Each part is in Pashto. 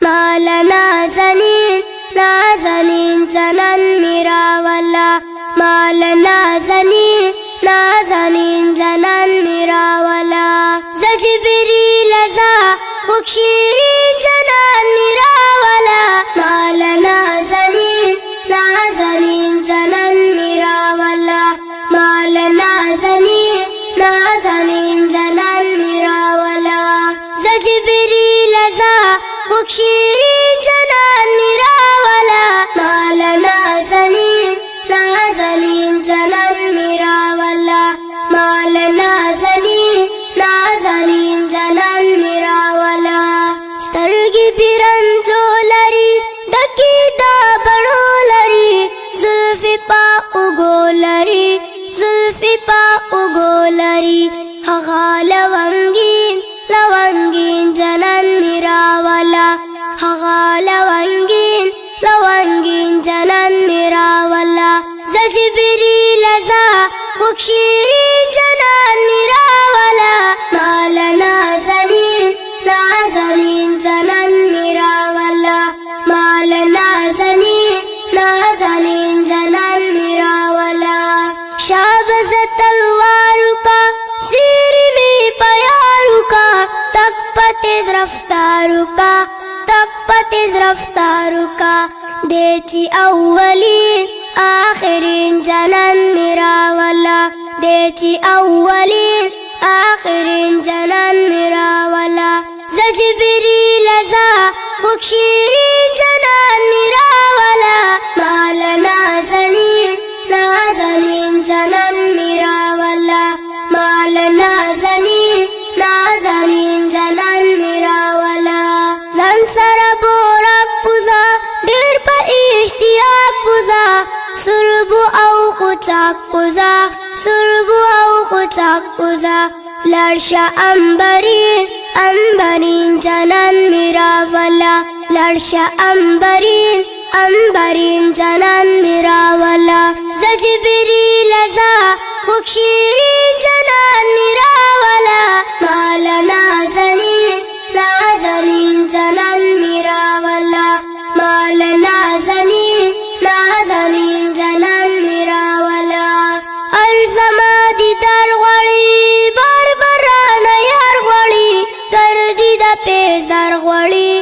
مال نازنین نازنین زنان میرا والا مال نازنین نازنین زنان میرا والا زجبریل زا خوک شیرین زنان میرا والا مال نازنین نازنین زنان میرا والا مال نازنین نازنین زنان میرا والا زجبریل زا خوک شیرین زنان میرا والا مال نازنین نازنین زنان میرا والا مال نازنین نازنین زنان میرا والا سترګې بیرنځو لري ډکې دا بڼو لري زلفې په اوږو لري زلفې په اوږو لري هغه لونګین لونګین زنان میرا والا هغه لونګین لونګین زنان میرا والا زجبریل زا خوک شیرین زنان میرا والا مال نازنین نازنین زنان میرا والا مال نازنین نازنین زنان میرا والا شابز تلوارو کا زیر میں پیارو کا تک پتیز رفتارو کا تک پتیز رفتارو کا دیتی اولین آخرین زنان میرا والا دیتی اولین آخرین زنان میرا والا زجبریل زا خوک شیرین زنان میرا والا مال نازنین نازنین زنان میرا والا مال نازنین نازنین زنان میرا والا زن سر بورک پوزا ډیر په اشتیاق پوزا سربو او خوچاک پوزا سربو او خوچاک پوزا لرشا انبرین انبرین زنان میرا والا لرشا انبرین انبرین زنان میرا والا زجبریل زا خوک شیرین زنان میرا والا مال نازنین نازنین زنان میرا والا مال نازنین نازنین زنان میرا والا ارزما دیدار غواړي بار برانه یار غواړي ګردی د پیزار غواړي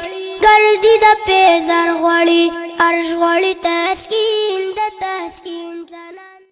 ګردی د پیزار غواړي ارش غواړي تسکین د تسکین زنان